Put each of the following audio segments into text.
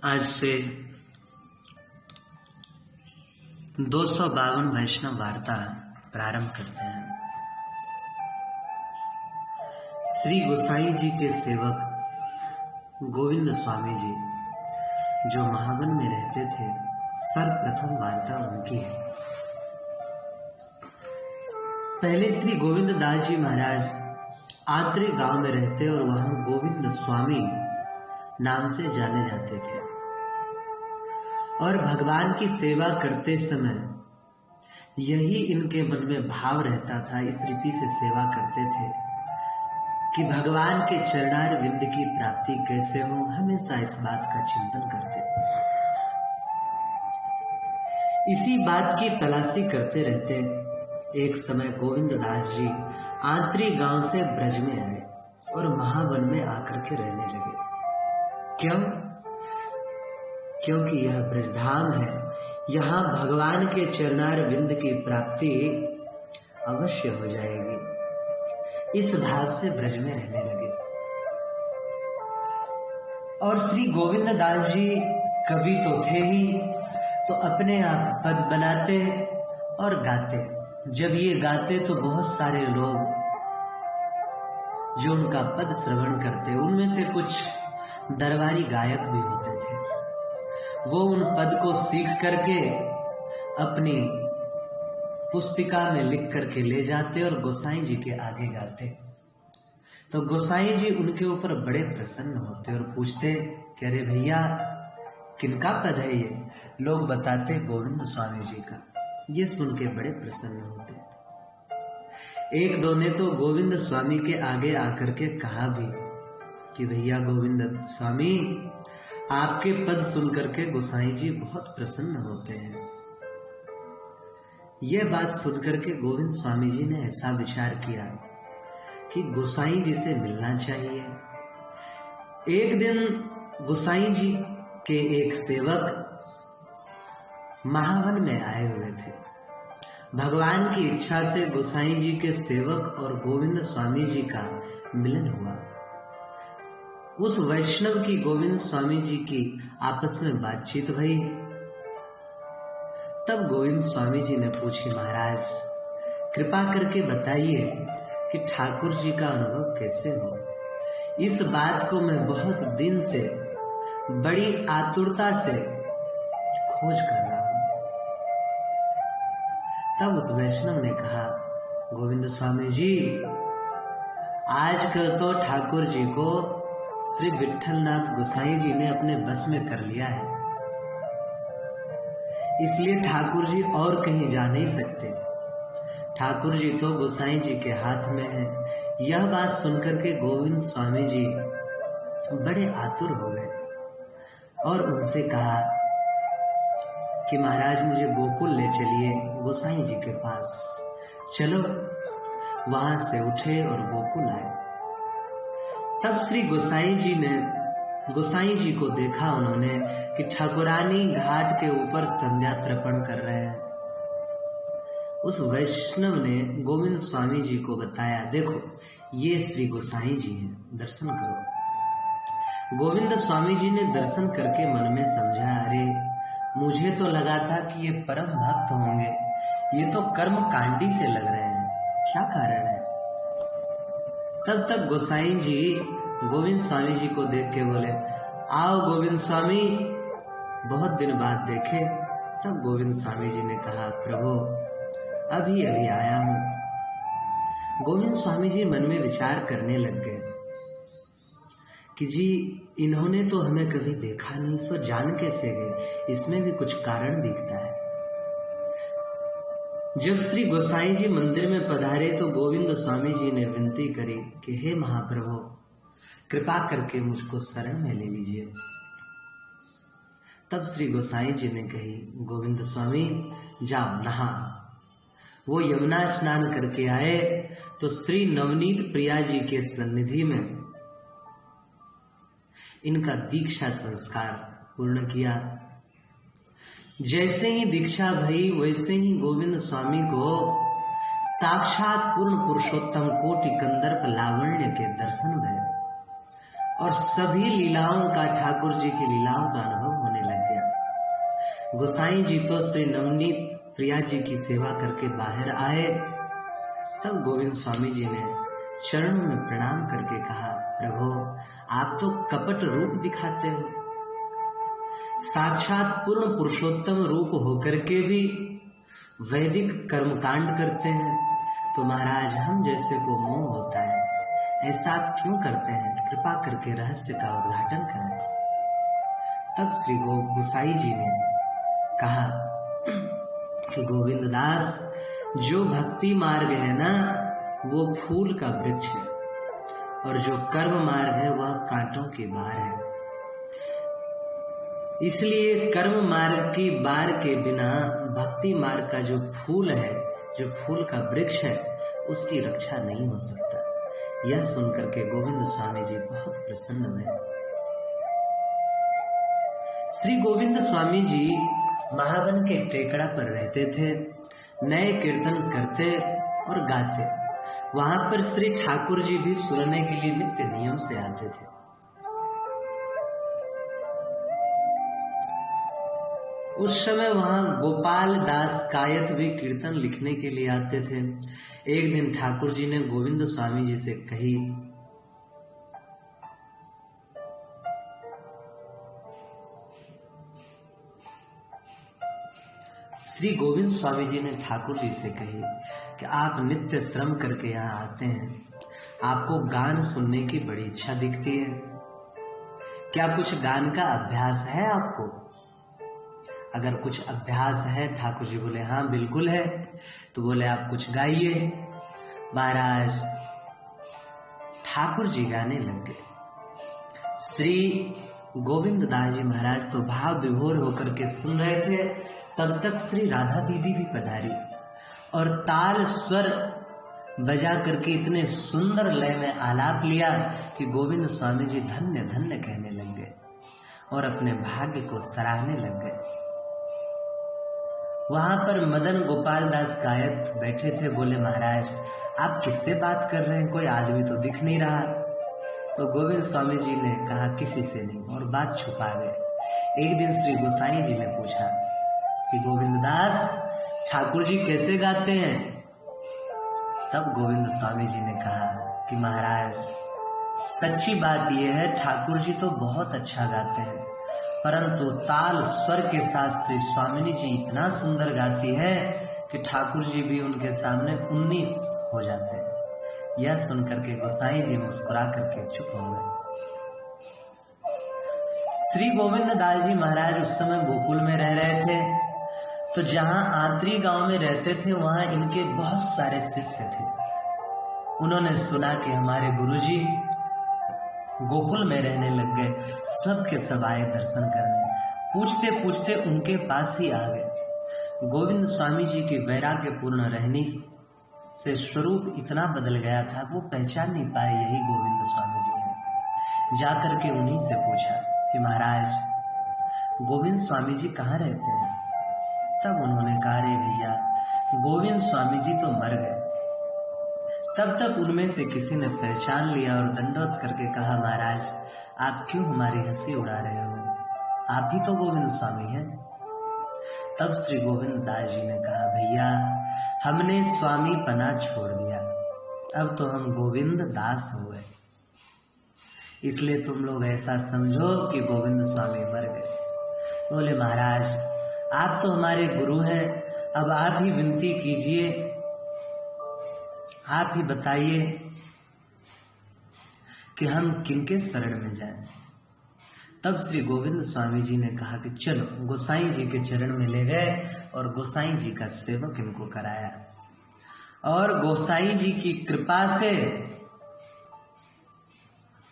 आज से 252 वैष्णव वार्ता प्रारंभ करते हैं। श्री गोसाई जी के सेवक गोविंद स्वामी जी जो महावन में रहते थे, सर्वप्रथम वार्ता उनकी है। पहले श्री गोविंद दास जी महाराज आत्री गांव में रहते और वहां गोविंद स्वामी नाम से जाने जाते थे और भगवान की सेवा करते समय यही इनके मन में भाव रहता था, इस रीति से सेवा करते थे कि भगवान के चरणार विंद की प्राप्ति कैसे हो, हमेशा इस बात का चिंतन करते। इसी बात की तलाशी करते रहते। एक समय गोविंद दास जी आंतरी गांव से ब्रज में आए और महावन में आकर के रहने लगे। क्यों? क्योंकि यह ब्रजधाम है, यहां भगवान के चरणार विंद की प्राप्ति अवश्य हो जाएगी। इस भाव से ब्रज में रहने लगे। और श्री गोविंद दास जी कवि तो थे ही, तो अपने आप पद बनाते और गाते। जब ये गाते तो बहुत सारे लोग जो उनका पद श्रवण करते, उनमें से कुछ दरबारी गायक भी होते थे। वो उन पद को सीख करके अपनी पुस्तिका में लिख करके ले जाते और गोसाई जी के आगे गाते। तो गोसाई जी उनके ऊपर बड़े प्रसन्न होते और पूछते कि अरे भैया, किनका पद है ये? लोग बताते गोविंद स्वामी जी का। ये सुन के बड़े प्रसन्न होते। एक दो ने तो गोविंद स्वामी के आगे आकर के कहा भी कि भैया गोविंद स्वामी, आपके पद सुनकर के गोसाई जी बहुत प्रसन्न होते हैं। यह बात सुनकर के गोविंद स्वामी जी ने ऐसा विचार किया कि गोसाई जी से मिलना चाहिए। एक दिन गोसाई जी के एक सेवक महावन में आए हुए थे। भगवान की इच्छा से गोसाई जी के सेवक और गोविंद स्वामी जी का मिलन हुआ। उस वैष्णव की गोविंद स्वामी जी की आपस में बातचीत भई। तब गोविंद स्वामी जी ने पूछी, महाराज कृपा करके बताइए कि ठाकुर जी का अनुभव कैसे हो। इस बात को मैं बहुत दिन से बड़ी आतुरता से खोज कर रहा हूं। तब उस वैष्णव ने कहा, गोविंद स्वामी जी, आजकल तो ठाकुर जी को श्री विठलनाथ गोसाई जी ने अपने बस में कर लिया है, इसलिए ठाकुर जी और कहीं जा नहीं सकते। ठाकुर जी तो गोसाई जी के हाथ में है। यह बात सुनकर के गोविंद स्वामी जी बड़े आतुर हो गए और उनसे कहा कि महाराज मुझे गोकुल ले चलिए, गोसाई जी के पास चलो। वहां से उठे और गोकुल आए। तब श्री गोसाई जी को देखा उन्होंने कि ठाकुरानी घाट के ऊपर संध्या तर्पण कर रहे हैं। उस वैष्णव ने गोविंद स्वामी जी को बताया, देखो ये श्री गोसाई जी हैं, दर्शन करो। गोविंद स्वामी जी ने दर्शन करके मन में समझा, अरे मुझे तो लगा था कि ये परम भक्त होंगे, ये तो कर्म कांडी से लग रहे हैं, क्या कारण है? तब तक गोसाई जी गोविंद स्वामी जी को देख के बोले, आओ गोविंद स्वामी, बहुत दिन बाद देखे। तब गोविंद स्वामी जी ने कहा, प्रभु अभी अभी आया हूं। गोविंद स्वामी जी मन में विचार करने लग गए कि जी इन्होंने तो हमें कभी देखा नहीं, सो जान कैसे गए? इसमें भी कुछ कारण दिखता है। जब श्री गोसाई जी मंदिर में पधारे तो गोविंद स्वामी जी ने विनती करी कि हे महाप्रभु, कृपा करके मुझको शरण में ले लीजिए। तब श्री गोसाई जी ने कही, गोविंद स्वामी जाओ नहा। वो यमुना स्नान करके आए तो श्री नवनीत प्रिया जी के सन्निधि में इनका दीक्षा संस्कार पूर्ण किया। जैसे ही दीक्षा भई वैसे ही गोविंद स्वामी को साक्षात पूर्ण पुरुषोत्तम कोटि कंदर्प लावण्य के दर्शन भय और सभी लीलाओं का, ठाकुर जी की लीलाओं का अनुभव होने लग गया। गोसाई जी तो श्री नवनीत प्रिया जी की सेवा करके बाहर आए। तब गोविंद स्वामी जी ने चरणों में प्रणाम करके कहा, प्रभु आप तो कपट रूप दिखाते हो, साक्षात पूर्ण पुरुषोत्तम रूप होकर के भी वैदिक कर्मकांड करते हैं, तो महाराज हम जैसे को मोह होता है, ऐसा आप क्यों करते हैं? कृपा करके रहस्य का उद्घाटन करें। तब श्री गोसाई जी ने कहा कि गोविंद दास, जो भक्ति मार्ग है ना वो फूल का वृक्ष है, और जो कर्म मार्ग है वह कांटों की बार है। इसलिए कर्म मार्ग की बार के बिना भक्ति मार्ग का जो फूल है, जो फूल का वृक्ष है, उसकी रक्षा नहीं हो सकता। यह सुनकर के गोविंद स्वामी जी बहुत प्रसन्न हुए। श्री गोविंद स्वामी जी महावन के टेकड़ा पर रहते थे, नए कीर्तन करते और गाते। वहां पर श्री ठाकुर जी भी सुनने के लिए नित्य नियम से आते थे। उस समय वहां गोपाल दास कायत भी कीर्तन लिखने के लिए आते थे। एक दिन ठाकुर जी ने गोविंद स्वामी जी से कही, श्री गोविंद स्वामी जी ने ठाकुर जी से कही कि आप नित्य श्रम करके यहाँ आते हैं, आपको गान सुनने की बड़ी इच्छा दिखती है, क्या कुछ गान का अभ्यास है आपको? अगर कुछ अभ्यास है, ठाकुर जी बोले हाँ बिल्कुल है। तो बोले आप कुछ गाइए। महाराज ठाकुर जी गाने लग गए। श्री गोविंद दास जी महाराज तो भाव विभोर होकर के सुन रहे थे। तब तक श्री राधा दीदी भी पधारी और ताल स्वर बजा करके इतने सुंदर लय में आलाप लिया कि गोविंद स्वामी जी धन्य धन्य कहने लग गए और अपने भाग्य को सराहने लग गए। वहां पर मदन गोपाल दास गायक बैठे थे। बोले महाराज आप किससे बात कर रहे हैं, कोई आदमी तो दिख नहीं रहा। तो गोविंद स्वामी जी ने कहा किसी से नहीं, और बात छुपा गए। एक दिन श्री गोसाई जी ने पूछा कि गोविंद दास ठाकुर जी कैसे गाते हैं? तब गोविंद स्वामी जी ने कहा कि महाराज सच्ची बात यह है, ठाकुर जी तो बहुत अच्छा गाते हैं, परंतु ताल स्वर के साथ श्री स्वामिनी जी इतना सुंदर गाती है कि ठाकुर जी भी उनके सामने 19 हो जाते हैं। यह सुनकर के गोसाई जी मुस्कुरा करके चुप हो गए। श्री गोविंद दास जी महाराज उस समय गोकुल में रह रहे थे। तो जहां आंतरी गांव में रहते थे वहां इनके बहुत सारे शिष्य थे। उन्होंने सुना कि हमारे गुरुजी गोकुल में रहने लग गए। सब के सब आए दर्शन करने। पूछते पूछते उनके पास ही आ गए। गोविंद स्वामी जी की वैराग्यपूर्ण रहनी से स्वरूप इतना बदल गया था, वो पहचान नहीं पाए यही गोविंद स्वामी जी हैं। जाकर के उन्हीं से पूछा कि महाराज गोविंद स्वामी जी कहाँ रहते हैं? तब उन्होंने कहा रे भैया गोविंद स्वामी जी तो मर गए। तब तक उनमें से किसी ने पहचान लिया और दंडवत करके कहा महाराज आप क्यों हमारी हंसी उड़ा रहे हो, आप ही तो गोविंद स्वामी हैं। तब श्री गोविंद दास जी ने कहा भैया हमने स्वामी पना छोड़ दिया, अब तो हम गोविंद दास हो गए, इसलिए तुम लोग ऐसा समझो कि गोविंद स्वामी मर गए। बोले महाराज आप तो हमारे गुरु हैं, अब आप ही विनती कीजिए, आप ही बताइए कि हम किनके शरण में जाएं। तब श्री गोविंद स्वामी जी ने कहा कि चलो गोसाई जी के चरण में ले गए और गोसाई जी का सेवक इनको कराया और गोसाई जी की कृपा से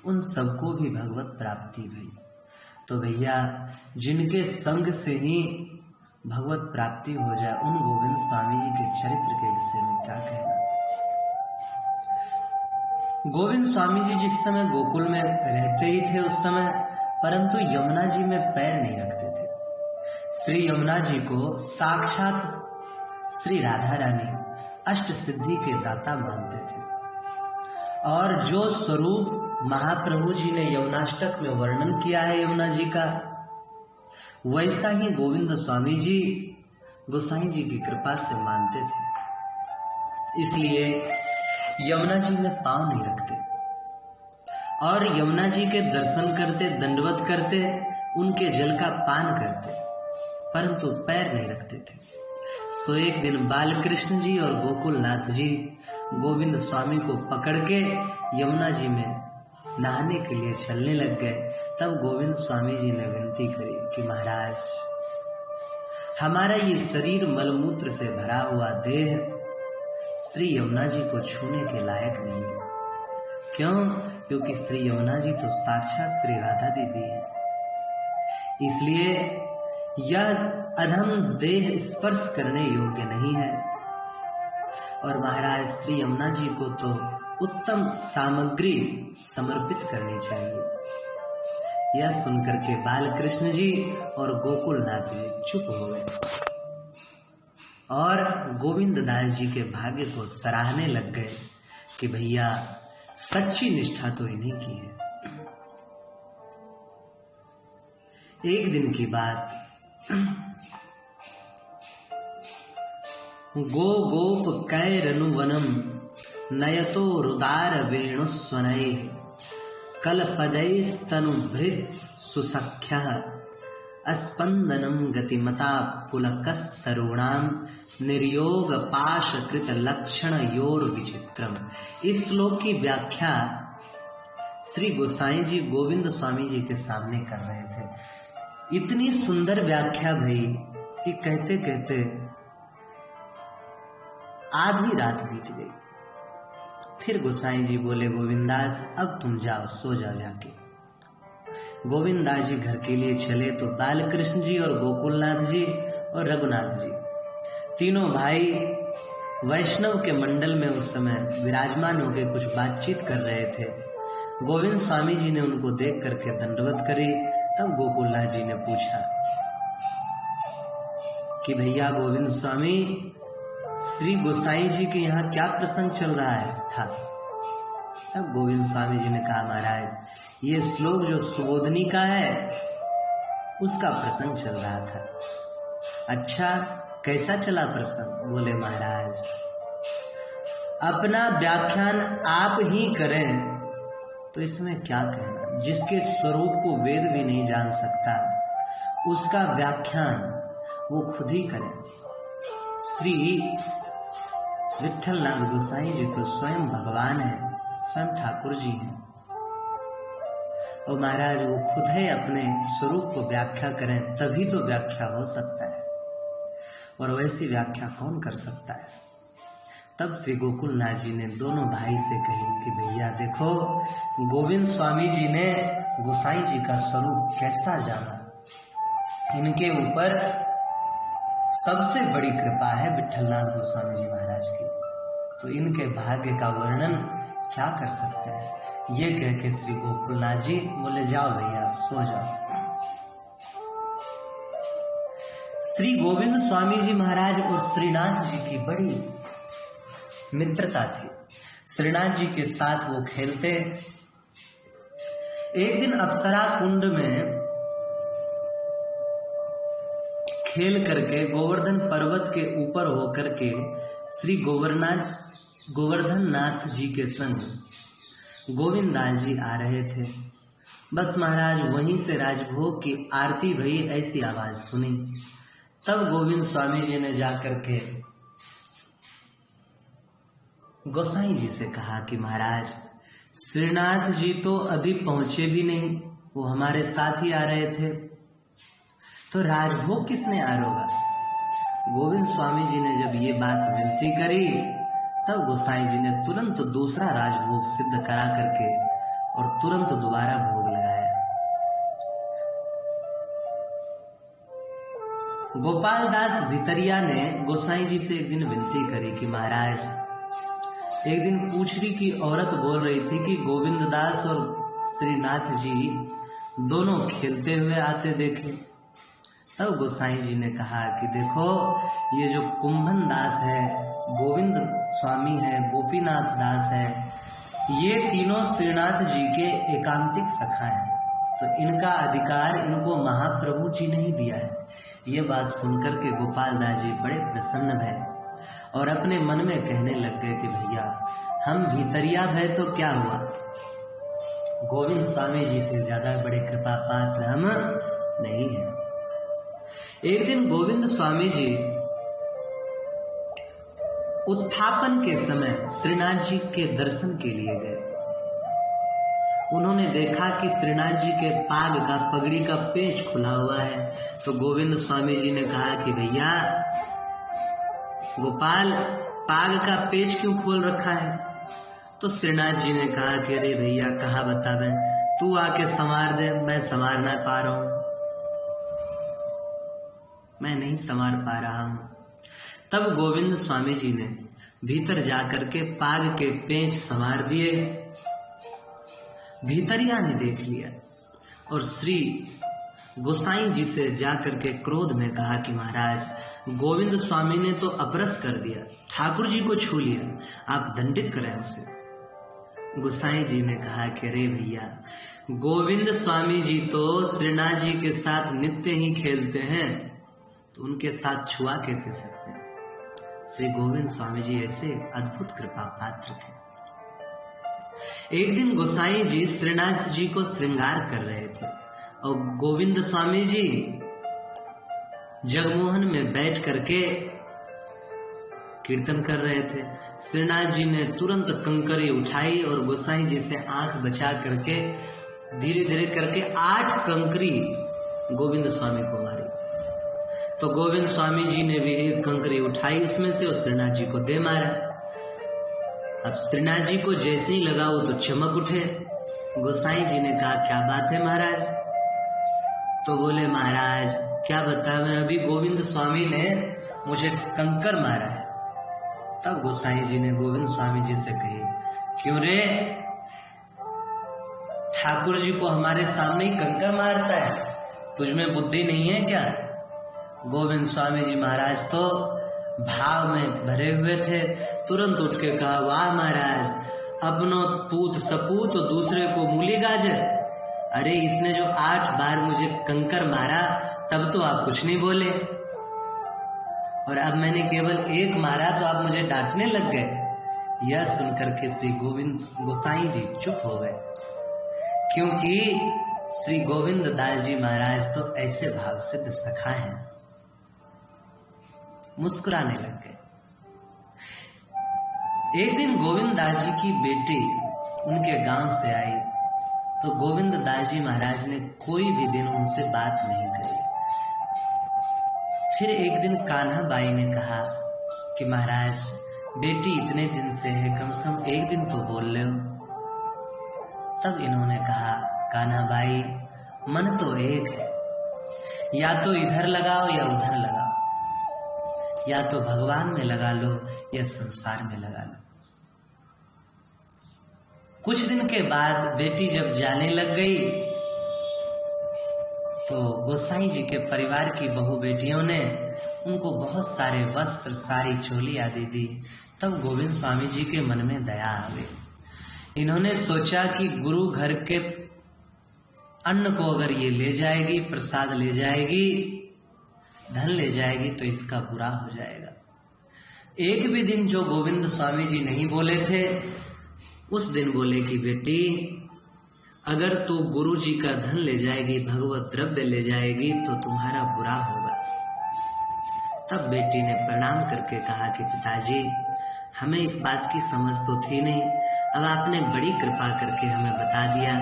उन सबको भी भगवत प्राप्ति हुई। तो भैया जिनके संग से ही भगवत प्राप्ति हो जाए उन गोविंद स्वामी जी के चरित्र के विषय में क्या कहना। गोविंद स्वामी जी जिस समय गोकुल में रहते ही थे उस समय, परंतु यमुना जी में पैर नहीं रखते थे। श्री यमुना जी को साक्षात श्री राधा रानी अष्ट सिद्धि के दाता मानते थे और जो स्वरूप महाप्रभु जी ने यमुनाष्टक में वर्णन किया है यमुना जी का, वैसा ही गोविंद स्वामी जी गोसाई जी की कृपा से मानते थे। इसलिए यमुना जी में पांव नहीं रखते और यमुना जी के दर्शन करते, दंडवत करते, उनके जल का पान करते, परंतु पैर नहीं रखते थे। सो एक दिन बालकृष्ण जी और गोकुलनाथ जी गोविंद स्वामी को पकड़ के यमुना जी में नहाने के लिए चलने लग गए। तब गोविंद स्वामी जी ने विनती करी कि महाराज, हमारा ये शरीर मलमूत्र से भरा हुआ देह श्री यमुना जी को छूने के लायक नहीं है। क्यों? क्योंकि श्री यमुना जी तो साक्षात श्री राधा दीदी है, इसलिए यह अधम देह स्पर्श करने योग्य नहीं है। और महाराज श्री यमुना जी को तो उत्तम सामग्री समर्पित करनी चाहिए। यह सुनकर के बालकृष्ण जी और गोकुलनाथ जी चुप हो गए और गोविंद दास जी के भाग्य को सराहने लग गए कि भैया सच्ची निष्ठा तो इन्हीं की है। एक दिन की बात, गो गोप कैरनुवनम नयतो रुदार वेणुस्वनये कलपदैस्तनुभृत् सुसख्यः अस्पंदनं गतिमता पुलकस्तरुणां निर्योग पाशकृत लक्षण योर विचित्रम। इस श्लोक की व्याख्या श्री गोसाई जी गोविंद स्वामी जी के सामने कर रहे थे। इतनी सुंदर व्याख्या भई कि कहते कहते आधी रात बीत गई। फिर गोसाई जी बोले, गोविंदास अब तुम जाओ, सो जाओ जाके। गोविंदास जी घर के लिए चले तो बालकृष्ण जी और गोकुलनाथ जी और रघुनाथ जी तीनों भाई वैष्णव के मंडल में उस समय विराजमान होकर कुछ बातचीत कर रहे थे। गोविंद स्वामी जी ने उनको देख करके दंडवत करी। तब गोकुलनाथ जी ने पूछा कि भैया गोविंद स्वामी, श्री गोसाई जी के यहाँ क्या प्रसंग चल रहा था? तब गोविंद स्वामी जी ने कहा, महाराज ये श्लोक जो सुबोधनी का है उसका प्रसंग चल रहा था। अच्छा, कैसा चला प्रसंग? बोले, महाराज अपना व्याख्यान आप ही करें तो इसमें क्या कहना। जिसके स्वरूप को वेद भी नहीं जान सकता उसका व्याख्यान वो खुद ही करें। श्री विठलनाथ गोसाई जी तो स्वयं भगवान है, स्वयं ठाकुर जी हैं, और महाराज वो खुद है अपने स्वरूप को व्याख्या करें तभी तो व्याख्या हो सकता है, और वैसी व्याख्या कौन कर सकता है। तब श्री गोकुलनाथ जी ने दोनों भाई से कही कि भैया देखो, गोविंद स्वामी जी ने गोसाई जी का स्वरूप कैसा जाना, इनके ऊपर सबसे बड़ी कृपा है विठलनाथ गोस्वामी जी महाराज की, तो इनके भाग्य का वर्णन क्या कर सकते हैं। ये कह के श्री गोकुलनाथ जी बोले, जाओ भैया सो जाओ। श्री गोविंद स्वामी जी महाराज और श्रीनाथ जी की बड़ी मित्रता थी। श्रीनाथ जी के साथ वो खेलते। एक दिन अप्सरा कुंड में खेल करके गोवर्धन पर्वत के ऊपर होकर के श्री गोवर्धन नाथ जी के संग गोविंदास जी आ रहे थे। बस महाराज वहीं से राजभोग की आरती भई ऐसी आवाज सुनी। तब गोविंद स्वामी जी ने जाकर के गोसाई जी से कहा कि महाराज श्रीनाथ जी तो अभी पहुंचे भी नहीं, वो हमारे साथ ही आ रहे थे, तो राजभोग किसने आरोगा। गोविंद स्वामी जी ने जब ये बात विनती करी तब गोसाई जी ने तुरंत दूसरा राजभोग सिद्ध करा करके और तुरंत दोबारा भोग लगाया। गोपाल दास भितरिया ने गोसाई जी से एक दिन विनती करी कि महाराज, एक दिन पूछरी की औरत बोल रही थी कि गोविंद दास और श्रीनाथ जी दोनों खेलते हुए आते देखे। तब गोसाई जी ने कहा कि देखो, ये जो कुंभन दास है, गोविंद स्वामी है, गोपीनाथ दास है, ये तीनों श्रीनाथ जी के एकांतिक सखा हैं, तो इनका अधिकार इनको महाप्रभु जी ने ही दिया है। ये बात सुनकर के गोपाल दास जी बड़े प्रसन्न भय और अपने मन में कहने लग गए कि भैया हम भीतरिया भय तो क्या हुआ, गोविंद स्वामी जी से ज्यादा बड़े कृपा पात्र हम नहीं हैं। एक दिन गोविंद स्वामी जी उत्थापन के समय श्रीनाथ जी के दर्शन के लिए गए। उन्होंने देखा कि श्रीनाथ जी के पाग का पगड़ी का पेच खुला हुआ है, तो गोविंद स्वामी जी ने कहा कि भैया गोपाल पाग का पेच क्यों खोल रखा है? तो श्रीनाथ जी ने कहा कि अरे भैया कहा बतावे, तू आके संवार दे, मैं संवार ना पा रहा हूं, मैं नहीं संवार पा रहा हूं। तब गोविंद स्वामी जी ने भीतर जाकर के पाग के पेंच संवार दिए, भीतरिया ने देख लिया और श्री गोसाई जी से जाकर के क्रोध में कहा कि महाराज गोविंद स्वामी ने तो अपरस कर दिया, ठाकुर जी को छू लिया, आप दंडित करें उसे। गोसाई जी ने कहा कि अरे भैया गोविंद स्वामी जी तो श्रीनाथ जी के साथ नित्य ही खेलते हैं, तो उनके साथ छुआ कैसे सकते हैं? श्री गोविंद स्वामी जी ऐसे अद्भुत कृपा पात्र थे। एक दिन गोसाई जी श्रीनाथ जी को श्रृंगार कर रहे थे और गोविंद स्वामी जी जगमोहन में बैठ करके कीर्तन कर रहे थे। श्रीनाथ जी ने तुरंत कंकरी उठाई और गोसाई जी से आंख बचा करके धीरे धीरे करके 8 कंकरी गोविंद स्वामी को मारी। तो गोविंद स्वामी जी ने भी एक कंकरी उठाई, उसमें से उस श्रीनाथ जी को दे मारा। अब श्रीनाथ जी को जैसे ही लगा वो तो चमक उठे। गोसाई जी ने कहा क्या बात है महाराज? तो बोले महाराज क्या बताएं, अभी गोविंद स्वामी ने मुझे कंकर मारा है। तब गोसाई जी ने गोविंद स्वामी जी से कही, क्यों रे, ठाकुर जी को हमारे सामने ही कंकर मारता है, तुझमें बुद्धि नहीं है क्या? गोविंद स्वामी जी महाराज तो भाव में भरे हुए थे, तुरंत उठ के कहा वाह महाराज, अपनो पूत सपूत और दूसरे को मूली गाजर। अरे इसने जो 8 बार मुझे कंकर मारा तब तो आप कुछ नहीं बोले, और अब मैंने केवल 1 मारा तो आप मुझे डांटने लग गए। यह सुनकर के श्री गोविंद गोसाई जी चुप हो गए, क्योंकि श्री गोविंद दास जी महाराज तो ऐसे भाव सिद्ध सखा हैं। मुस्कुराने लग गए। एक दिन गोविंद दास जी की बेटी उनके गांव से आई, तो गोविंद दास जी महाराज ने कोई भी दिन उनसे बात नहीं करी। फिर एक दिन कान्हा बाई ने कहा कि महाराज बेटी इतने दिन से है, कम से कम एक दिन तो बोल ले। तब इन्होंने कहा कान्हा बाई मन तो एक है, या तो इधर लगाओ या उधर लगाओ, या तो भगवान में लगा लो या संसार में लगा लो। कुछ दिन के बाद बेटी जब जाने लग गई तो गोसाई जी के परिवार की बहु बेटियों ने उनको बहुत सारे वस्त्र, सारी चोली आदि दी। तब गोविंद स्वामी जी के मन में दया आ गई। इन्होंने सोचा कि गुरु घर के अन्न को अगर ये ले जाएगी, प्रसाद ले जाएगी, धन ले जाएगी, तो इसका बुरा हो जाएगा। एक भी दिन जो गोविंद स्वामी जी नहीं बोले थे, उस दिन बोले कि बेटी अगर तू गुरु जी का धन ले जाएगी, भगवत द्रव्य ले जाएगी, तो तुम्हारा बुरा होगा। तब बेटी ने प्रणाम करके कहा कि पिताजी हमें इस बात की समझ तो थी नहीं, अब आपने बड़ी कृपा करके हमें बता दिया।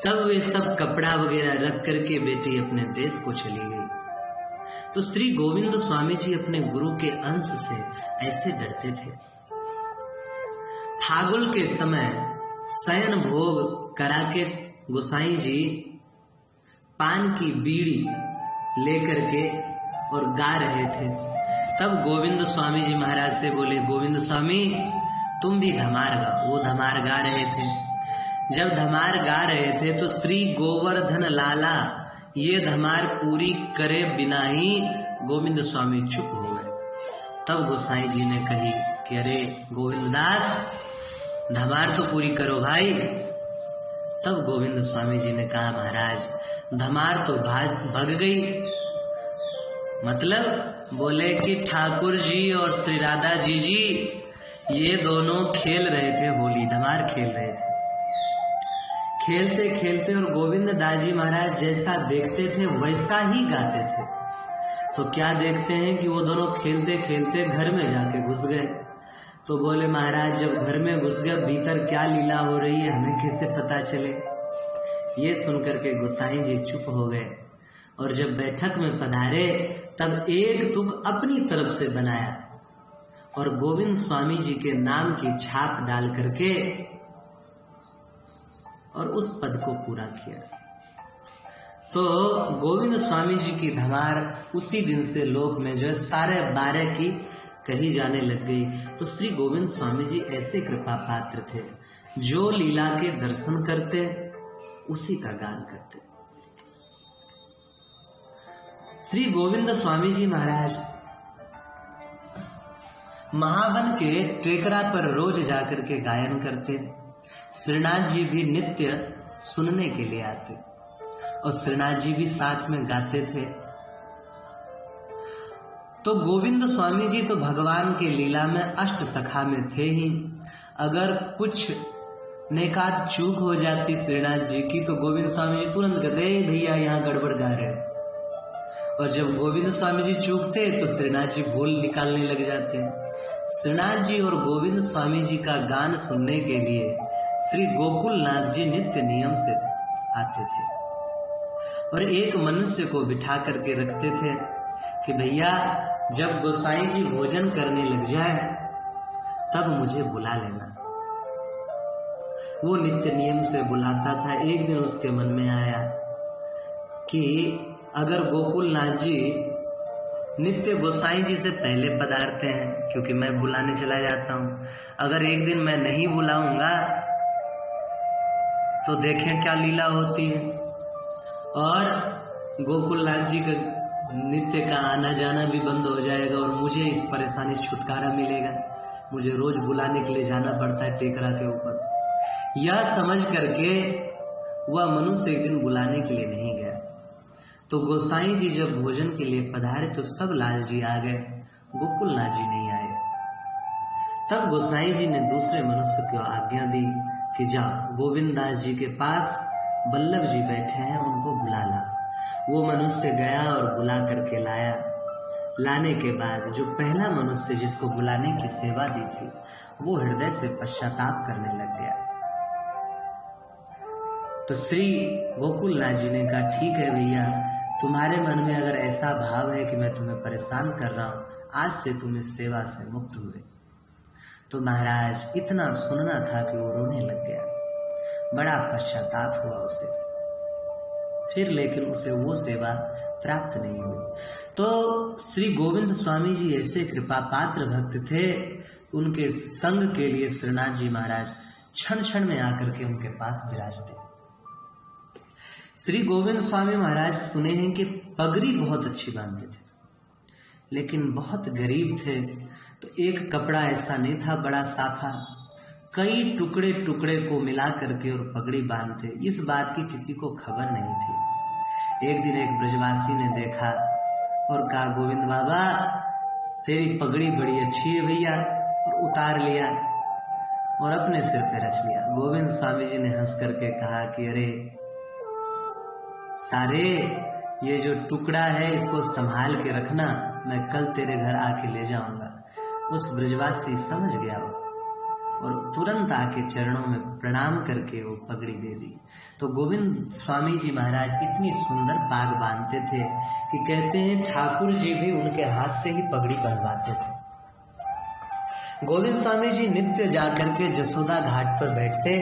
तब वे सब कपड़ा वगैरह रख करके बेटी अपने देश को चली गई। तो श्री गोविंद स्वामी जी अपने गुरु के अंश से ऐसे डरते थे। फागुन के समय शयन भोग करा के गोसाई जी पान की बीड़ी लेकर के और गा रहे थे। तब गोविंद स्वामी जी महाराज से बोले, गोविंद स्वामी तुम भी धमार गाओ। वो धमार गा रहे थे। जब धमार गा रहे थे तो श्री गोवर्धन लाला ये धमार पूरी करे बिना ही गोविंद स्वामी चुप हो गए। तब गोसाई जी ने कही कि अरे गोविंद दास, धमार तो पूरी करो भाई। तब गोविंद स्वामी जी ने कहा, महाराज धमार तो भग गई। मतलब बोले कि ठाकुर जी और श्री राधा जी ये दोनों खेल रहे थे होली, धमार खेल रहे थे। खेलते खेलते और गोविंद दास जी महाराज जैसा देखते थे वैसा ही गाते थे। तो क्या देखते हैं कि वो दोनों खेलते खेलते घर में जाके घुस गए। तो बोले, महाराज जब घर में घुस गए, भीतर क्या लीला हो रही है हमें कैसे पता चले। ये सुनकर के गोसाई जी चुप हो गए और जब बैठक में पधारे तब एक तुक अपनी तरफ से बनाया और गोविंद स्वामी जी के नाम की छाप डाल करके और उस पद को पूरा किया। तो गोविंद स्वामी जी की धमार उसी दिन से लोक में जो है सारे 12 की कही जाने लग गई। तो श्री गोविंद स्वामी जी ऐसे कृपा पात्र थे, जो लीला के दर्शन करते उसी का गान करते। श्री गोविंद स्वामी जी महाराज महावन के टेकरा पर रोज जाकर के गायन करते। श्रीनाथ जी भी नित्य सुनने के लिए आते और श्रीनाथ जी भी साथ में गाते थे। तो गोविंद स्वामी जी तो भगवान के लीला में अष्ट सखा में थे ही। अगर कुछ नेकात चूक हो जाती श्रीनाथ जी की तो गोविंद स्वामी जी तुरंत कहते, भैया यहाँ गड़बड़ गा रहे। और जब गोविंद स्वामी जी चूकते तो श्रीनाथ जी भूल निकालने लग जाते। श्रीनाथ जी और गोविंद स्वामी जी का गान सुनने के लिए श्री गोकुलनाथ जी नित्य नियम से आते थे और एक मनुष्य को बिठा करके रखते थे कि भैया जब गोसाई जी भोजन करने लग जाए तब मुझे बुला लेना। वो नित्य नियम से बुलाता था। एक दिन उसके मन में आया कि अगर गोकुलनाथ जी नित्य गोसाई जी से पहले पधारते हैं, क्योंकि मैं बुलाने चला जाता हूं, अगर एक दिन मैं नहीं बुलाऊंगा तो देखें क्या लीला होती है। और गोकुलनाथ जी का नित्य का आना जाना भी बंद हो जाएगा और मुझे इस परेशानी से छुटकारा मिलेगा। मुझे रोज बुलाने के लिए जाना पड़ता है टेकरा के ऊपर। यह समझ करके वह मनुष्य एक दिन बुलाने के लिए नहीं गया। तो गोसाई जी जब भोजन के लिए पधारे तो सब लाल जी आ गए, गोकुलनाथ जी नहीं आए। तब गोसाई जी ने दूसरे मनुष्य को आज्ञा दी कि जाओ गोविंद दास जी के पास बल्लभ जी बैठे हैं, उनको बुला ला। वो मनुष्य गया और बुला करके लाया। लाने के बाद जो पहला मनुष्य जिसको बुलाने की सेवा दी थी वो हृदय से पश्चाताप करने लग गया। तो श्री गोकुलनाथ जी ने कहा, ठीक है भैया, तुम्हारे मन में अगर ऐसा भाव है कि मैं तुम्हें परेशान कर रहा हूं, आज से तुम इस सेवा से मुक्त हुए। तो महाराज इतना सुनना था कि वो रोने लग गया। बड़ा पश्चाताप हुआ उसे। फिर लेकिन उसे वो सेवा प्राप्त नहीं हुई। तो श्री गोविंद स्वामी जी ऐसे कृपा पात्र भक्त थे, उनके संग के लिए श्रीनाथ जी महाराज क्षण क्षण में आकर के उनके पास विराजते। श्री गोविंद स्वामी महाराज सुने हैं कि पगड़ी बहुत अच्छी बांधते थे, लेकिन बहुत गरीब थे। तो एक कपड़ा ऐसा नहीं था बड़ा साफा, कई टुकड़े टुकड़े को मिला करके और पगड़ी बांधते। इस बात की किसी को खबर नहीं थी। एक दिन एक ब्रजवासी ने देखा और कहा, गोविंद बाबा तेरी पगड़ी बड़ी अच्छी है भैया, और उतार लिया और अपने सिर पे रख लिया। गोविंद स्वामी जी ने हंस करके कहा कि अरे सारे, ये जो टुकड़ा है इसको संभाल के रखना, मैं कल तेरे घर आके ले जाऊंगा। उस ब्रजवासी समझ गया और तुरंत आके चरणों में प्रणाम करके वो पगड़ी दे दी। तो गोविंद स्वामी जी महाराज इतनी सुंदर पाग बांधते थे कि कहते हैं ठाकुर जी भी उनके हाथ से ही पगड़ी बंधवाते थे। गोविंद स्वामी जी नित्य जाकर के जसोदा घाट पर बैठते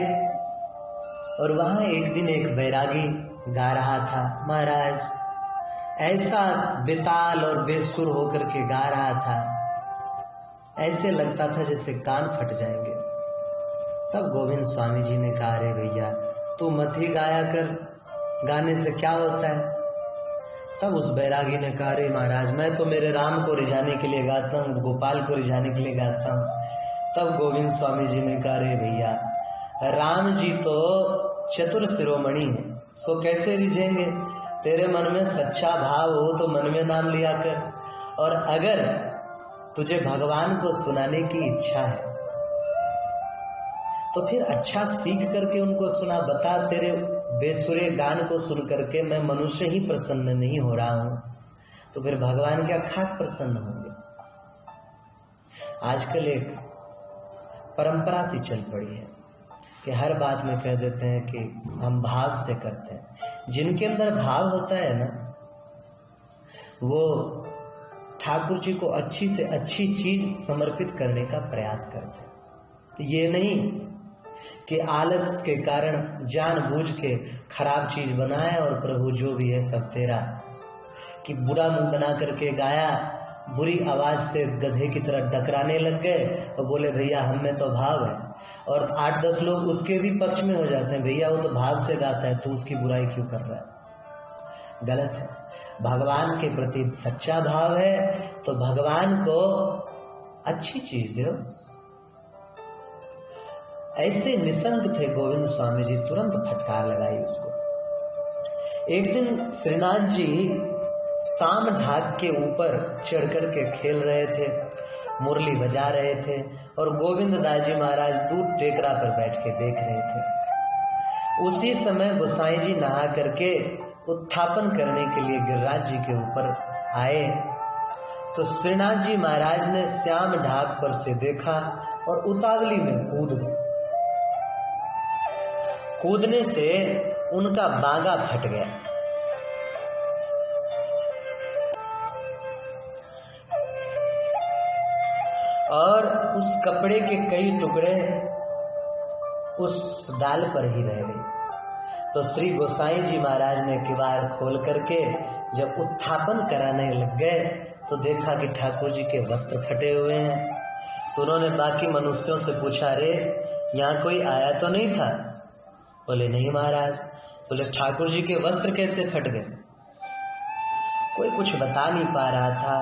और वहां एक दिन एक बैरागी गा रहा था। महाराज ऐसा बेताल और बेसुर होकर के गा रहा था, ऐसे लगता था जैसे कान फट जाएंगे। तब गोविंद स्वामी जी ने कहा, अरे भैया तू मत ही गाया कर, गाने से क्या होता है। तब उस बैरागी ने कहा, अरे महाराज मैं तो मेरे राम को रिझाने के लिए गाता हूँ, गोपाल को रिझाने के लिए गाता हूँ। तब गोविंद स्वामी जी ने कहा, रे भैया, राम जी तो चतुर शिरोमणि है, सो कैसे रिझेंगे? तेरे मन में सच्चा भाव हो तो मन में नाम लिया कर, और अगर तुझे भगवान को सुनाने की इच्छा है तो फिर अच्छा सीख करके उनको सुना। बता, तेरे बेसुरे गान को सुन करके मैं मनुष्य ही प्रसन्न नहीं हो रहा हूं, तो फिर भगवान क्या खाक प्रसन्न होंगे? आजकल एक परंपरा सी चल पड़ी है कि हर बात में कह देते हैं कि हम भाव से करते हैं। जिनके अंदर भाव होता है ना, वो ठाकुर जी को अच्छी से अच्छी चीज समर्पित करने का प्रयास करते हैं। ये नहीं कि आलस के कारण जानबूझ के खराब चीज बनाए और प्रभु जो भी है सब तेरा, कि बुरा मुंह बना करके गाया, बुरी आवाज से गधे की तरह डकराने लग गए और बोले भैया हम में तो भाव है, और 8-10 लोग उसके भी पक्ष में हो जाते हैं, भैया वो तो भाव से गाता है, तू उसकी बुराई क्यों कर रहा है? गलत है। भगवान के प्रति सच्चा भाव है तो भगवान को अच्छी चीज दो। ऐसे निसंग थे गोविंद स्वामी जी, तुरंत फटकार लगाई उसको। एक दिन श्रीनाथ जी साम ढाक के ऊपर चढ़ करके खेल रहे थे, मुरली बजा रहे थे, और गोविंद दास जी महाराज दूर टेकरा पर बैठ के देख रहे थे। उसी समय गोसाई जी नहा करके उत्थापन करने के लिए गिरिराज जी के ऊपर आए तो श्रीनाथ जी महाराज ने श्याम ढाक पर से देखा और उतावली में कूद गए। कूदने से उनका बागा फट गया और उस कपड़े के कई टुकड़े उस डाल पर ही रह गए। तो श्री गोसाई जी महाराज ने किवाड़ खोल करके जब उत्थापन कराने लग गए तो देखा कि ठाकुर जी के वस्त्र फटे हुए हैं। तो उन्होंने बाकी मनुष्यों से पूछा, रे यहाँ कोई आया तो नहीं था? बोले नहीं महाराज। बोले ठाकुर जी के वस्त्र कैसे फट गए? कोई कुछ बता नहीं पा रहा था।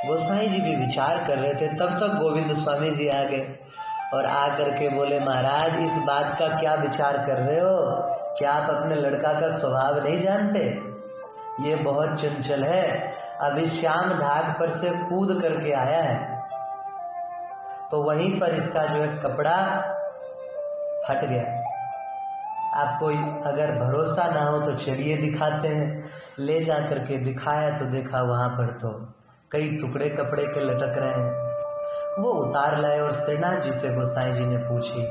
गोसाई जी भी विचार कर रहे थे, तब तक गोविंद स्वामी जी आ गए और आ करके बोले, महाराज इस बात का क्या विचार कर रहे हो? क्या आप अपने लड़का का स्वभाव नहीं जानते? ये बहुत चंचल है, अभी श्याम ढाक पर से कूद करके आया है, तो वहीं पर इसका जो है कपड़ा फट गया। आपको अगर भरोसा ना हो तो चलिए दिखाते हैं। ले जा करके दिखाया तो देखा वहां पर तो कई टुकड़े कपड़े के लटक रहे हैं। वो उतार लाए और श्रीनाथ जी से गोसाई जी ने पूछी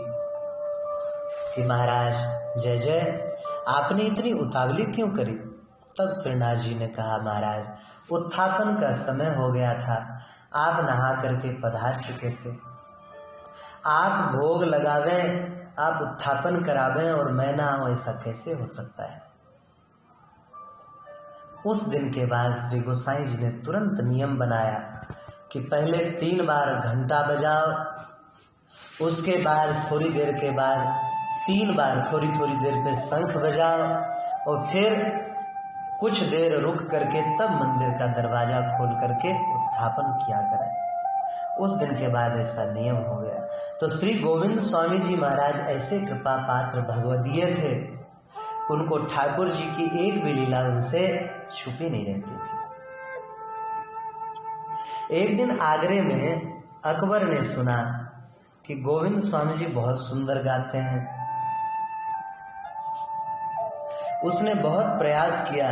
कि महाराज जय जय, आपने इतनी उतावली क्यों करी? तब श्रीनाथ जी ने कहा, महाराज उत्थापन का समय हो गया था, आप नहा करके पधार चुके थे, आप भोग लगावें, आप उत्थापन करावें और मैं ना आऊं, ऐसा कैसे हो सकता है? उस दिन के बाद श्री गोसाई जी ने तुरंत नियम बनाया कि पहले 3 बार घंटा बजाओ, उसके बाद थोड़ी देर के बाद 3 बार थोड़ी थोड़ी देर पे शंख बजाओ और फिर कुछ देर रुक करके तब मंदिर का दरवाजा खोल करके उत्थापन किया करें। उस दिन के बाद ऐसा नियम हो गया। तो श्री गोविंद स्वामी जी महाराज ऐसे कृपा पात्र भगवदीय थे, उनको ठाकुर जी की एक भी लीला उनसे छुपी नहीं रहती थी। एक दिन आगरे में अकबर ने सुना कि गोविंद स्वामी जी बहुत सुंदर गाते हैं। उसने बहुत प्रयास किया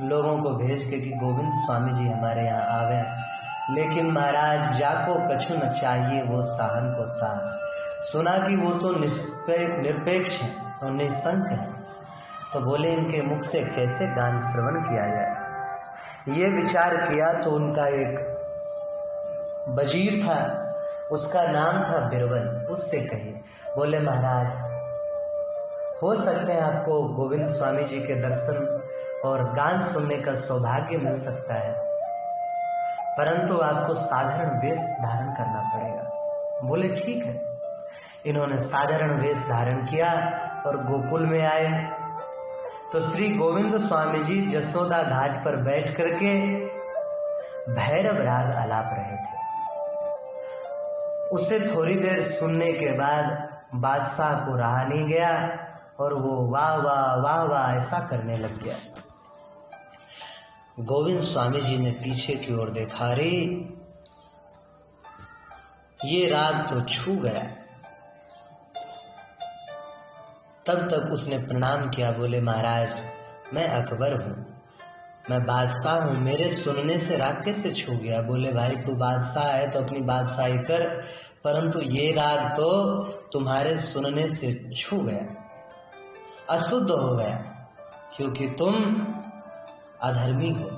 लोगों को भेज के कि गोविंद स्वामी जी हमारे यहाँ आवे, लेकिन महाराज जाको कछु न चाहिए वो साहन को साह। सुना कि वो तो निरपेक्ष है और निसंक है, तो बोले इनके मुख से कैसे गान श्रवण किया जाए। ये विचार किया तो उनका एक वजीर था, उसका नाम था बिरबल, उससे कहिए। बोले महाराज हो सकते हैं आपको गोविंद स्वामी जी के दर्शन और गान सुनने का सौभाग्य मिल सकता है, परंतु आपको साधारण वेश धारण करना पड़ेगा। बोले ठीक है। इन्होंने साधारण वेश धारण किया और गोकुल में आए तो श्री गोविंद स्वामी जी जसोदा घाट पर बैठ करके भैरव राग आलाप रहे थे। उसे थोड़ी देर सुनने के बाद बादशाह को रहा नहीं गया और वो वाह वाह वाह वाह ऐसा करने लग गया। गोविंद स्वामी जी ने पीछे की ओर देखा, रे ये राग तो छू गया। तब तक उसने प्रणाम किया, बोले महाराज मैं अकबर हूँ, मैं बादशाह हूँ, मेरे सुनने से राग कैसे छू गया? बोले भाई तू बादशाह है तो अपनी बादशाही कर, परंतु ये राग तो तुम्हारे सुनने से छू गया, अशुद्ध हो गया, क्योंकि तुम अधर्मी हो।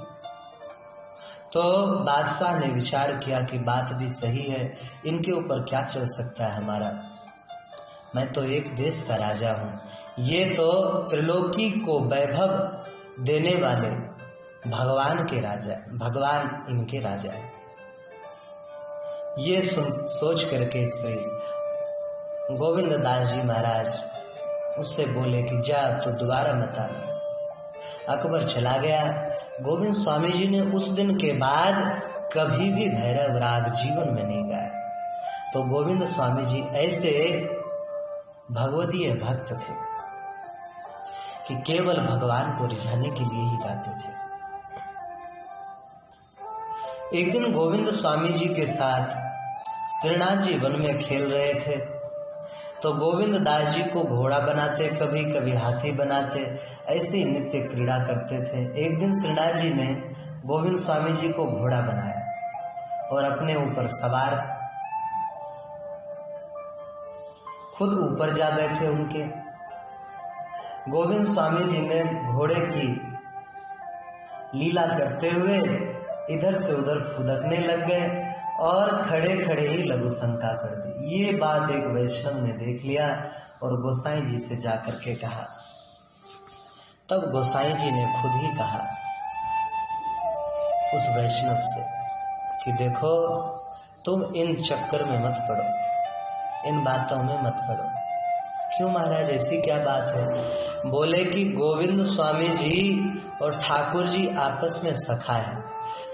तो बादशाह ने विचार किया कि बात भी सही है, इनके ऊपर क्या चल सकता है हमारा, मैं तो एक देश का राजा हूँ, ये तो त्रिलोकी को वैभव देने वाले भगवान के राजा, भगवान इनके राजा है। ये सोच करके श्री गोविंद दास जी महाराज उससे बोले कि जा तो दोबारा मत आना। अकबर चला गया। गोविंद स्वामी जी ने उस दिन के बाद कभी भी भैरव राग जीवन में नहीं गाया। तो गोविंद स्वामी जी ऐसे भगवदीय भक्त थे कि केवल भगवान को रिझाने के लिए ही गाते थे। एक दिन गोविंद स्वामी जी के साथ श्रीनाथ जी वन में खेल रहे थे, तो गोविंद दास जी को घोड़ा बनाते, कभी कभी हाथी बनाते, ऐसे ही नित्य क्रीड़ा करते थे। एक दिन श्रीनाथ जी ने गोविंद स्वामी जी को घोड़ा बनाया और अपने ऊपर सवार खुद ऊपर जा बैठे उनके। गोविंद स्वामी जी ने घोड़े की लीला करते हुए इधर से उधर फुदकने लग गए और खड़े खड़े ही लघु शंका कर दी। ये बात एक वैष्णव ने देख लिया और गोसाई जी से जाकर के कहा। तब गोसाई जी ने खुद ही कहा उस वैष्णव से कि देखो तुम इन चक्कर में मत पड़ो, इन बातों में मत पड़ो। क्यों महाराज, ऐसी क्या बात है? बोले कि गोविंद स्वामी जी और ठाकुर जी आपस में सखा है,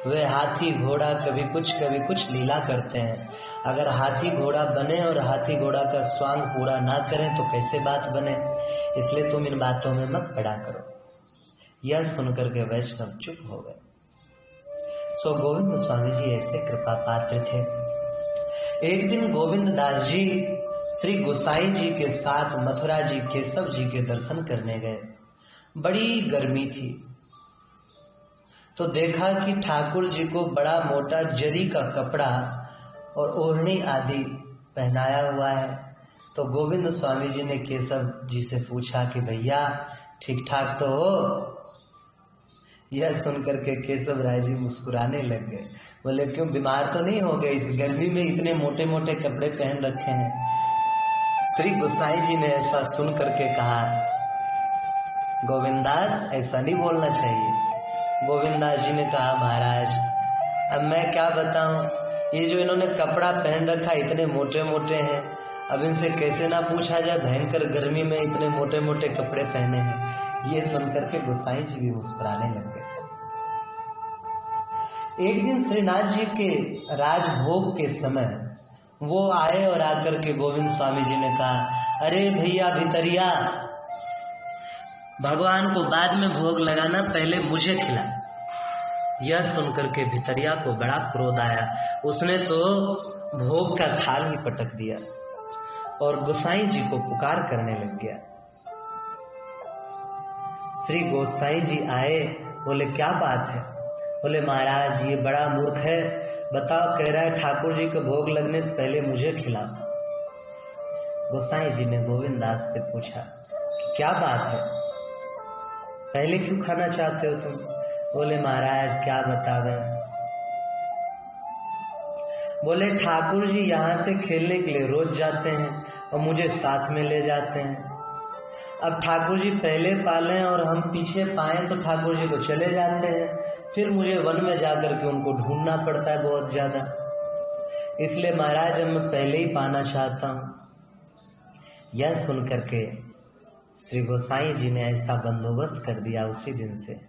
वे हाथी घोड़ा कभी कुछ लीला करते हैं। अगर हाथी घोड़ा बने और हाथी घोड़ा का स्वांग पूरा ना करें तो कैसे बात बने, इसलिए तुम इन बातों में मत पड़ा करो। यह सुनकर के वैष्णव चुप हो गए। सो गोविंद स्वामी जी ऐसे कृपा पात्र थे। एक दिन गोविंद दास जी श्री गोसाई जी के साथ मथुरा जी केशव जी के दर्शन करने गए। बड़ी गर्मी थी, तो देखा कि ठाकुर जी को बड़ा मोटा जरी का कपड़ा और ओढ़नी आदि पहनाया हुआ है। तो गोविंद स्वामी जी ने केशव जी से पूछा कि भैया ठीक ठाक तो हो? यह सुनकर के केशव राय जी मुस्कुराने लग गए। बोले क्यों, बीमार तो नहीं हो गए? इस गर्मी में इतने मोटे मोटे कपड़े पहन रखे हैं। श्री गोसाई जी ने ऐसा सुन करके कहा, गोविंदास ऐसा नहीं बोलना चाहिए। गोविंदास जी ने कहा महाराज अब मैं क्या बताऊं, ये जो इन्होंने कपड़ा पहन रखा इतने मोटे मोटे हैं, अब इनसे कैसे ना पूछा जाए, भयंकर गर्मी में इतने मोटे मोटे कपड़े पहने हैं। ये सुनकर के गोसाई जी भी मुस्कुराने लग गए। एक दिन श्रीनाथ जी के राजभोग के समय वो आए और आकर के गोविंद स्वामी जी ने कहा, अरे भैया भितरिया, भगवान को बाद में भोग लगाना, पहले मुझे खिला। यह सुनकर के भितरिया को बड़ा क्रोध आया। उसने तो भोग का थाल ही पटक दिया और गोसाई जी को पुकार करने लग गया। श्री गोसाई जी आए, बोले क्या बात है? बोले महाराज ये बड़ा मूर्ख है, बताओ कह रहा है ठाकुर जी को भोग लगने से पहले मुझे खिलाओ। गोसाई जी ने गोविंद दास से पूछा कि क्या बात है, पहले क्यों खाना चाहते हो तुम? बोले महाराज क्या बतावे। बोले ठाकुर जी यहाँ से खेलने के लिए रोज जाते हैं और मुझे साथ में ले जाते हैं। अब ठाकुर जी पहले पाले और हम पीछे पाए तो ठाकुर जी तो चले जाते हैं, फिर मुझे वन में जाकर के उनको ढूंढना पड़ता है बहुत ज्यादा, इसलिए महाराज मैं पहले ही पाना चाहता हूँ। यह सुनकर के श्री गोसाई जी ने ऐसा बंदोबस्त कर दिया उसी दिन से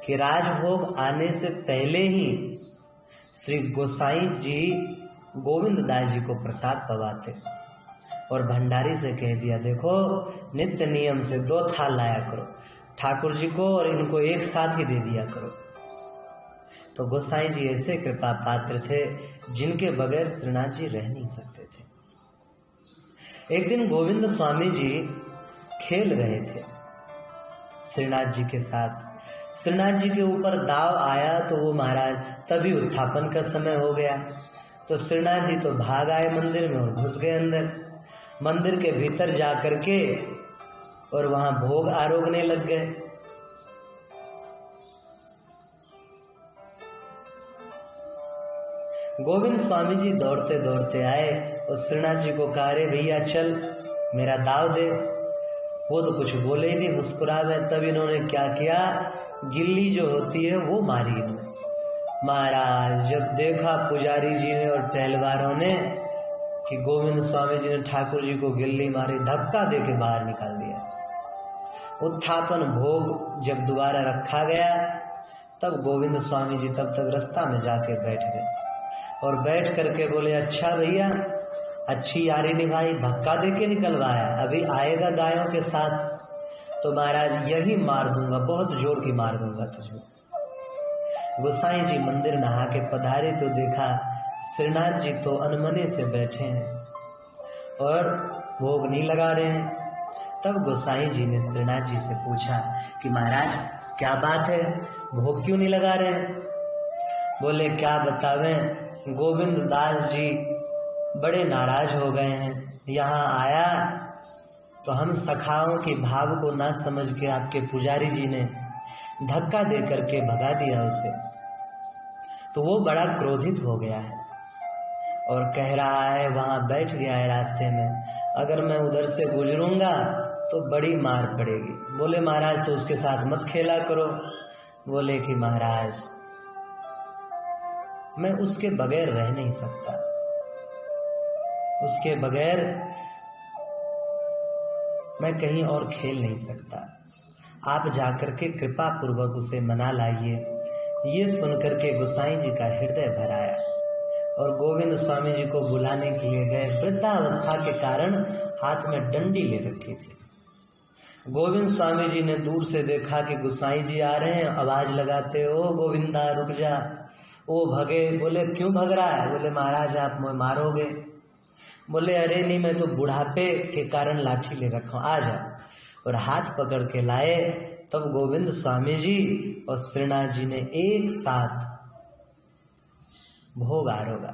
कि राजभोग आने से पहले ही श्री गोसाई जी गोविंद दास जी को प्रसाद पवाते और भंडारी से कह दिया, देखो नित्य नियम से 2 थाल लाया करो, ठाकुर जी को और इनको एक साथ ही दे दिया करो। तो गोसाई जी ऐसे कृपा पात्र थे जिनके बगैर श्रीनाथ जी रह नहीं सकते थे। एक दिन गोविंद स्वामी जी खेल रहे थे श्रीनाथ जी के साथ। श्रीनाथ जी के ऊपर दाव आया तो वो महाराज तभी उत्थापन का समय हो गया। तो श्रीनाथ जी तो भाग आए मंदिर में और घुस गए अंदर। मंदिर के भीतर जा करके और वहां भोग आरोगने लग गए। गोविंद स्वामी जी दौड़ते दौड़ते आए और श्रीनाथ जी को कहा, रे भैया चल मेरा दाव दे। वो तो कुछ बोले ही नहीं, मुस्कुरा गए। तब इन्होंने क्या किया, गिल्ली जो होती है वो मारी इन्होंने। महाराज जब देखा पुजारी जी ने और टहलवारों ने कि गोविंद स्वामी जी ने ठाकुर जी को गिल्ली मारी, धक्का दे के बाहर निकाल दिया। उत्थापन भोग जब दोबारा रखा गया तब गोविंद स्वामी जी तब तक रास्ता में जाके बैठ गए और बैठ करके बोले, अच्छा भैया अच्छी यारी निभाई, धक्का दे के निकलवाया, अभी आएगा गायों के साथ तो महाराज यही मार दूंगा, बहुत जोर की मार दूंगा तुझे। गोसाई जी मंदिर नहा के पधारे तो देखा श्रीनाथ जी तो अनमने से बैठे हैं और भोग नहीं लगा रहे हैं। तब गोसाई जी ने श्रीनाथ जी से पूछा कि महाराज क्या बात है, भोग क्यों नहीं लगा रहे हैं? बोले क्या बतावें, गोविंद दास जी बड़े नाराज हो गए हैं। यहाँ आया तो हम सखाओं के भाव को ना समझ के आपके पुजारी जी ने धक्का दे करके भगा दिया उसे। तो वो बड़ा क्रोधित हो गया है और कह रहा है, वहां बैठ गया है रास्ते में, अगर मैं उधर से गुजरूंगा तो बड़ी मार पड़ेगी। बोले महाराज तो उसके साथ मत खेला करो। बोले कि महाराज मैं उसके बगैर रह नहीं सकता, उसके बगैर मैं कहीं और खेल नहीं सकता, आप जाकर के कृपा पूर्वक उसे मना लाइए। ये सुनकर के गोसाई जी का हृदय भर आया और गोविंद स्वामी जी को बुलाने के लिए गए। वृद्धावस्था के कारण हाथ में डंडी ले रखी थी। गोविंद स्वामी जी ने दूर से देखा कि गोसाई जी आ रहे हैं, आवाज लगाते, ओ गोविंदा रुक जा। वो भगे। बोले क्यों भग रहा है? बोले महाराज आप मुझे मारोगे। बोले अरे नहीं, मैं तो बुढ़ापे के कारण लाठी ले रखा हूं, आ जा। और हाथ पकड़ के लाए। तब गोविंद स्वामी जी और श्रीनाथ जी ने एक साथ भोग आरोगा।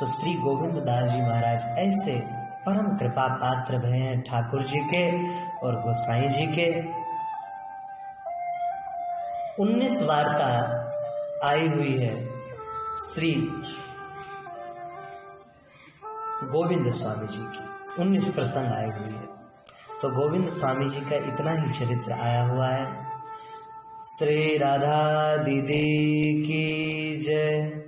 तो श्री गोविंद दास जी महाराज ऐसे परम कृपा पात्र भय हैं ठाकुर जी के और गोसाई जी के। 19 वार्ता आई हुई है श्री गोविंद स्वामी जी की, 19 प्रसंग आए हुए हैं। तो गोविंद स्वामी जी का इतना ही चरित्र आया हुआ है। श्री राधा दीदी की जय।